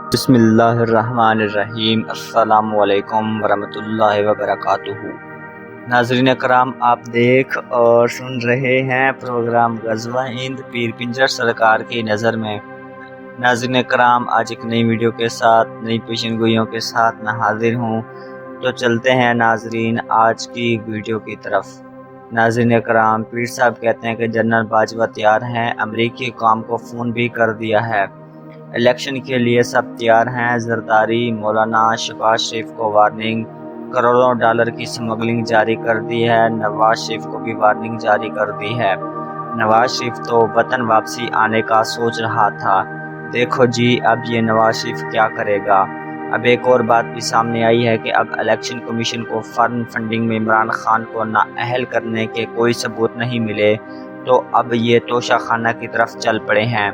बिस्मिल्लाहिर्रहमानिर्रहीम। अस्सलाम वालेकुम वरहमतुल्लाहि वबरकातुहू। नाज़रीन करम, आप देख और सुन रहे हैं प्रोग्राम ग़ज़वा हिंद पीर पिंजर सरकार की नज़र में। नाज़रीन करम, आज एक नई वीडियो के साथ, नई पेशन गोइयों के साथ मैं हाजिर हूँ। तो चलते हैं नाज़रीन आज की वीडियो की तरफ। नाज़रीन करम, पीर साहब कहते हैं कि जनरल बाजवा तैयार हैं, अमरीकी हुकाम को फ़ोन भी कर दिया है, इलेक्शन के लिए सब तैयार हैं। जरदारी मौलाना शहबाज शरीफ को वार्निंग, करोड़ों डॉलर की स्मगलिंग जारी कर दी है। नवाज शरीफ को भी वार्निंग जारी कर दी है। नवाज शरीफ तो वतन वापसी आने का सोच रहा था, देखो जी अब ये नवाज शरीफ क्या करेगा। अब एक और बात भी सामने आई है कि अब इलेक्शन कमीशन को फॉरेन फंडिंग में इमरान खान को नाअहल करने के कोई सबूत नहीं मिले, तो अब ये तोशा खाना की तरफ चल पड़े हैं।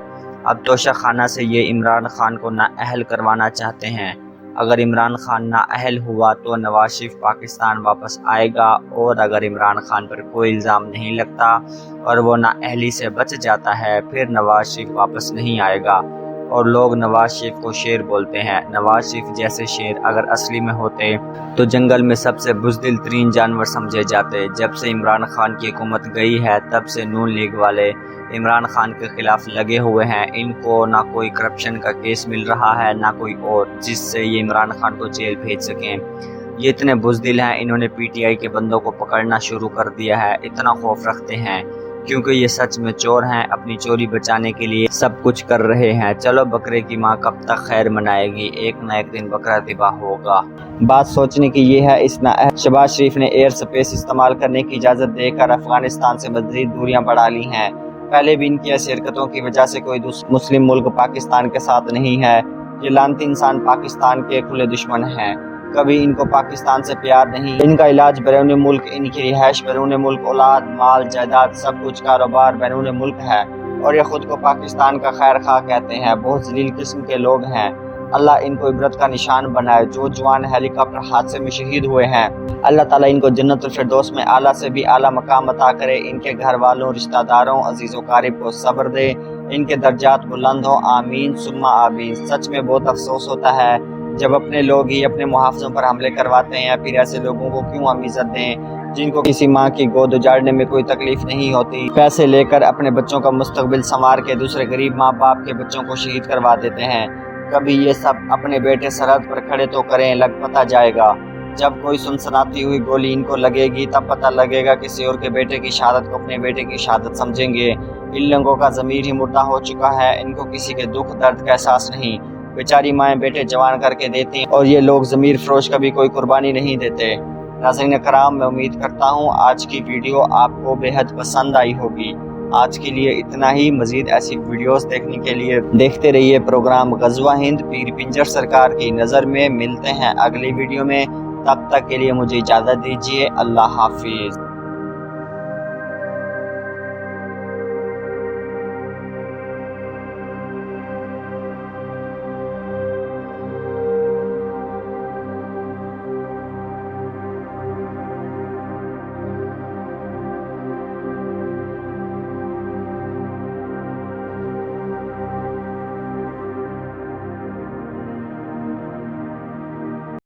अब तोशा खाना से ये इमरान खान को नाअहल करवाना चाहते हैं। अगर इमरान खान नाअहल हुआ तो नवाज शरीफ पाकिस्तान वापस आएगा, और अगर इमरान खान पर कोई इल्ज़ाम नहीं लगता और वो नाअहली से बच जाता है, फिर नवाज शरीफ वापस नहीं आएगा। और लोग नवाज शरीफ को शेर बोलते हैं। नवाज शरीफ जैसे शेर अगर असली में होते तो जंगल में सबसे बुज़दिल तरीन जानवर समझे जाते। जब से इमरान खान की हुकूमत गई है तब से नून लीग वाले इमरान खान के खिलाफ लगे हुए हैं। इनको ना कोई करप्शन का केस मिल रहा है ना कोई और, जिससे ये इमरान खान को जेल भेज सकें। ये इतने बुज़दिल हैं, इन्होंने पीटीआई के बंदों को पकड़ना शुरू कर दिया है। इतना खौफ रखते हैं क्योंकि ये सच में चोर हैं, अपनी चोरी बचाने के लिए सब कुछ कर रहे हैं। चलो बकरे की माँ कब तक खैर मनाएगी, एक ना एक दिन बकरा ज़िबा होगा। बात सोचने की ये है, इस नाअहल शहबाज शरीफ ने एयर स्पेस इस्तेमाल करने की इजाज़त देकर अफगानिस्तान से मज़ीद दूरियां बढ़ा ली हैं। पहले भी इनकी ऐसी हरकतों की वजह से कोई मुस्लिम मुल्क पाकिस्तान के साथ नहीं है। ये लानती इंसान पाकिस्तान के खुले दुश्मन हैं। कभी इनको पाकिस्तान से प्यार नहीं। इनका इलाज बैरून मुल्क, इनकी रिहाइश बैरून मुल्क, औलाद माल जायदाद सब कुछ कारोबार बैरून मुल्क है, और ये खुद को पाकिस्तान का खैर खा कहते हैं। बहुत जलील किस्म के लोग हैं। अल्लाह इनको इबरत का निशान बनाए। जो जवान हेलीकॉप्टर हादसे में शहीद हुए हैं, अल्लाह ताला इनको जन्नतुल फिरदौस में आला से भी आला मकाम अता करे। इनके घर वालों, रिश्तेदारों, अजीज़ों कारिब को सब्र दे, इनके दर्जात बुलंद हो, आमीन सुम्मा आमीन। सच में बहुत अफसोस होता है जब अपने लोग ही अपने मुहाफ़िज़ों पर हमले करवाते हैं। फिर ऐसे लोगों को क्यों हम इज़्ज़त दें जिनको किसी माँ की गोद उजाड़ने में कोई तकलीफ नहीं होती। पैसे लेकर अपने बच्चों का मुस्तकबिल संवार के दूसरे गरीब माँ बाप के बच्चों को शहीद करवा देते हैं। कभी ये सब अपने बेटे सरहद पर खड़े तो करें, लग पता जाएगा। जब कोई सुनसनाती हुई गोली इनको लगेगी तब पता लगेगा किसी और के बेटे की शहादत को अपने बेटे की शहादत समझेंगे। इन लोगों का ज़मीर ही मुर्दा हो चुका है। इनको किसी के दुख दर्द का एहसास नहीं। बेचारी माएँ बेटे जवान करके देती हैं, और ये लोग ज़मीर फरोश का भी कोई कुर्बानी नहीं देते। नाज़रीन कराम, मैं उम्मीद करता हूँ आज की वीडियो आपको बेहद पसंद आई होगी। आज के लिए इतना ही। मज़ीद ऐसी वीडियोस देखने के लिए देखते रहिए प्रोग्राम ग़ज़वा हिंद पीर पिंजर सरकार की नज़र में। मिलते हैं अगली वीडियो में, तब तक के लिए मुझे इजाज़त दीजिए। अल्लाह हाफिज़।